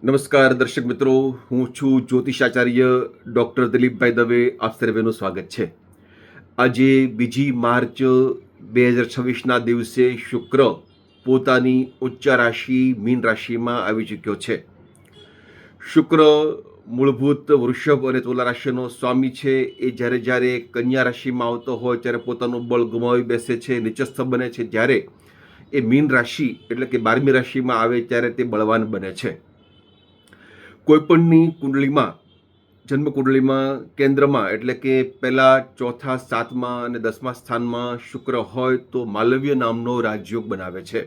નમસ્કાર દર્શક મિત્રો, હું છું જ્યોતિષાચાર્ય ડૉક્ટર દિલીપભાઈ દવે. આપ સર્વેનું સ્વાગત છે. આજે 2 માર્ચ 2026ના દિવસે શુક્ર પોતાની ઉચ્ચ રાશિ મીન રાશિમાં આવી ચૂક્યો છે. શુક્ર મૂળભૂત વૃષભ અને તુલા રાશિનો સ્વામી છે. એ જ્યારે જ્યારે કન્યા રાશિમાં આવતો હોય ત્યારે પોતાનું બળ ગુમાવી બેસે છે, નીચસ્થ બને છે. જ્યારે એ મીન રાશિ એટલે કે 12મી રાશિમાં આવે ત્યારે તે બળવાન બને છે. કોઈપણની કુંડળીમાં, જન્મ કુંડળીમાં કેન્દ્રમાં એટલે કે પહેલા, ચોથા, 7મા અને 10મા સ્થાનમાં શુક્ર હોય તો માલવ્ય નામનો રાજયોગ બનાવે છે.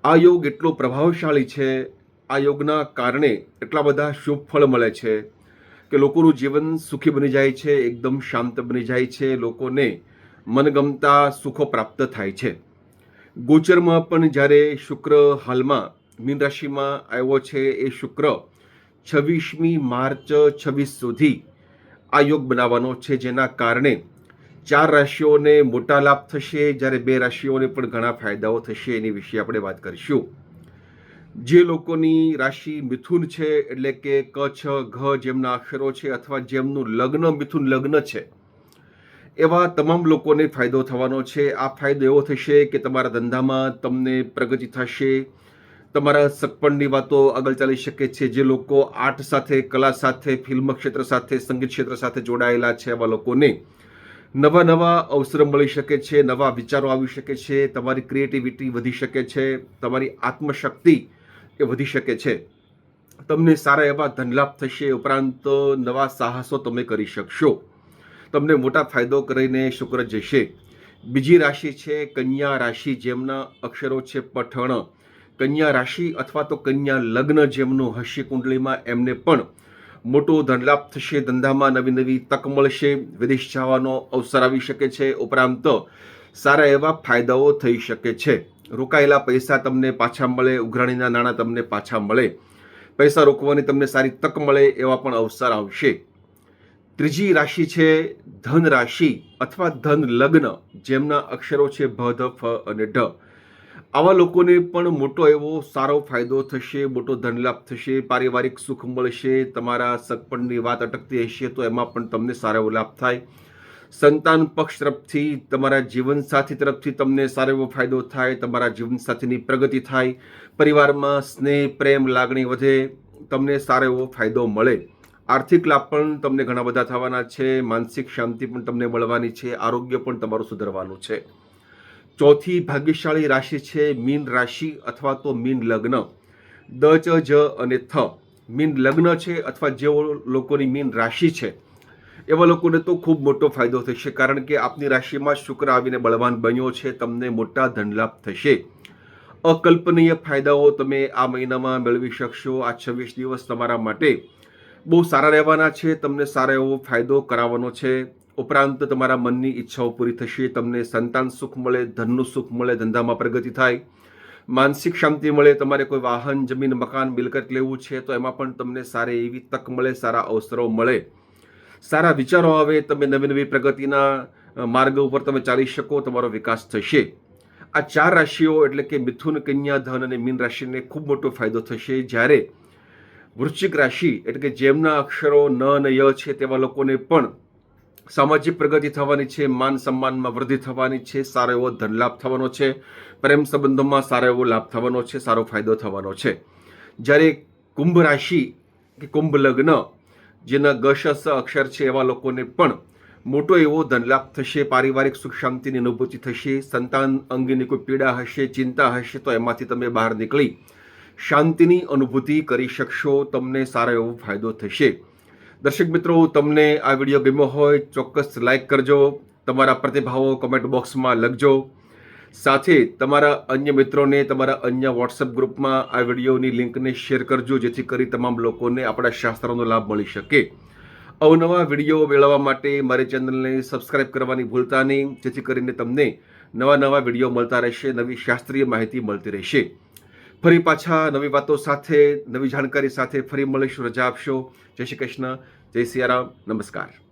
આ યોગ એટલો પ્રભાવશાળી છે, આ યોગના કારણે એટલા બધા શુભ ફળ મળે છે કે લોકોનું જીવન સુખી બની જાય છે, એકદમ શાંત બની જાય છે, લોકોને મનગમતા સુખો પ્રાપ્ત થાય છે. ગોચરમાં પણ જ્યારે શુક્ર હાલમાં મીન રાશિમાં આવ્યો છે, એ શુક્ર 26મી માર્ચ 26 સુધી આ યોગ બનાવવાનો છે, જેના કારણે 4 રાશિઓને મોટા લાભ થશે, જ્યારે 2 રાશિઓને પણ ઘણા ફાયદાઓ થશે. એની વિશે આપણે વાત કરીશું. જે લોકોની રાશિ મિથુન છે એટલે કે ક, છ, ઘ જેમના અક્ષરો છે અથવા જેમનું લગ્ન મિથુન લગ્ન છે, એવા તમામ લોકોને ફાયદો થવાનો છે. આ ફાયદો એવો થશે કે તમારા ધંધામાં તમને પ્રગતિ થશે, તમારા સગપણની વાતો આગળ ચાલી શકે છે. જે લોકો આર્ટ સાથે, કલા સાથે, ફિલ્મ ક્ષેત્ર સાથે, સંગીત ક્ષેત્ર સાથે જોડાયેલા છે, એવા લોકોને નવા નવા અવસરો મળી શકે છે, નવા વિચારો આવી શકે છે, તમારી ક્રિએટિવિટી વધી શકે છે, તમારી આત્મશક્તિ એ વધી શકે છે, તમને સારા એવા ધનલાભ થશે, ઉપરાંત નવા સાહસો તમે કરી શકશો. તમને મોટા ફાયદો કરીને શુક્ર જશે. બીજી રાશિ છે કન્યા રાશિ, જેમના અક્ષરો છે પઠણ. કન્યા રાશિ અથવા તો કન્યા લગ્ન જેમનું હશે કુંડળીમાં, એમને પણ મોટો ધનલાભ થશે, ધંધામાં નવી નવી તક મળશે, વિદેશ જવાનો અવસર આવી શકે છે, ઉપરાંત સારા એવા ફાયદાઓ થઈ શકે છે. રોકાયેલા પૈસા તમને પાછા મળે, ઉઘરાણીના નાણાં તમને પાછા મળે, પૈસા રોકવાની તમને સારી તક મળે, એવા પણ અવસર આવશે. ત્રીજી રાશિ છે ધન રાશિ અથવા ધન લગ્ન, જેમના અક્ષરો છે ભ, ધ, ફ અને ઢ. આવા લોકોને પણ મોટો એવો સારો ફાયદો થશે, મોટો ધનલાભ થશે, પારિવારિક સુખ મળશે. તમારા સગપણની વાત અટકતી હશે તો એમાં પણ તમને સારો એવો લાભ થાય. સંતાન પક્ષ તરફથી, તમારા જીવનસાથી તરફથી તમને સારો એવો ફાયદો થાય, તમારા જીવનસાથીની પ્રગતિ થાય, પરિવારમાં સ્નેહ, પ્રેમ, લાગણી વધે, તમને સારો એવો ફાયદો મળે. આર્થિક લાભ પણ તમને ઘણા બધા થવાના છે, માનસિક શાંતિ પણ તમને મળવાની છે, આરોગ્ય પણ તમારું સુધરવાનું છે. ચોથી ભાગ્યશાળી રાશિ છે મીન રાશિ અથવા તો મીન લગ્ન. દ, ચ, જ અને થ મીન લગ્ન છે અથવા જેઓ લોકોની મીન રાશિ છે, એવા લોકોને તો ખૂબ મોટો ફાયદો થશે, કારણ કે આપની રાશિમાં શુક્ર આવીને બળવાન બન્યો છે. તમને મોટા ધનલાભ થશે. અકલ્પનીય ફાયદાઓ તમે આ મહિનામાં મેળવી શકશો. આ 26 દિવસ તમારા માટે બહુ સારા રહેવાના છે. તમને સારો એવો ફાયદો કરાવવાનો છે. ઉપરાંત તમારા મનની ઈચ્છાઓ પૂરી થશે, તમને સંતાન સુખ મળે, ધનનું સુખ મળે, ધંધામાં પ્રગતિ થાય, માનસિક શાંતિ મળે. તમારે કોઈ વાહન, જમીન, મકાન, મિલકત લેવું છે તો એમાં પણ તમને સારી એવી તક મળે, સારા અવસરો મળે, સારા વિચારો આવે, તમે નવી નવી પ્રગતિના માર્ગ ઉપર તમે ચાલી શકો, તમારો વિકાસ થશે. આ 4 રાશિઓ એટલે કે મિથુન, કન્યા, ધન અને મીન રાશિને ખૂબ મોટો ફાયદો થશે. જ્યારે વૃશ્ચિક રાશિ એટલે કે જેમના અક્ષરો ન અને ય છે, તેવા લોકોને પણ સામાજિક પ્રગતિ થવાની છે, માન સન્માનમાં વૃદ્ધિ થવાની છે, સારો એવો ધનલાભ થવાનો છે, પ્રેમ સંબંધોમાં સારો એવો લાભ થવાનો છે, સારો ફાયદો થવાનો છે. જ્યારે કુંભ રાશિ કે કુંભ લગ્ન, જેના ગ, શ, સ અક્ષર છે, એવા લોકોને પણ મોટો એવો ધનલાભ થશે, પારિવારિક સુખ શાંતિની અનુભૂતિ થશે. સંતાન અંગેની કોઈ પીડા હશે, ચિંતા હશે તો એમાંથી તમે બહાર નીકળી શાંતિની અનુભૂતિ કરી શકશો. તમને સારો એવો ફાયદો થશે. દર્શક મિત્રો, તમને આ વિડીયો ગમ્યો હોય ચોક્કસ લાઈક કરજો, તમારા પ્રતિભાવો કમેન્ટ બોક્સમાં લખજો. સાથે તમારા અન્ય મિત્રોને, તમારા અન્ય વોટ્સએપ ગ્રુપમાં આ વિડીયોની લિંકને શેર કરજો, જેથી કરી તમામ લોકોને આપણા શાસ્ત્રોનો લાભ મળી શકે. અવનવા વિડીયો મેળવવા માટે મારી ચેનલને સબસ્ક્રાઇબ કરવાની ભૂલતા નહીં, જેથી કરીને તમને નવા નવા વિડીયો મળતા રહેશે, નવી શાસ્ત્રીય માહિતી મળતી રહેશે. ફરી પાછા નવી વાતો સાથે, નવી જાણકારી સાથે ફરી મળીશું. રજા આપશો. જય શ્રી કૃષ્ણ, જય સિયારામ, નમસ્કાર.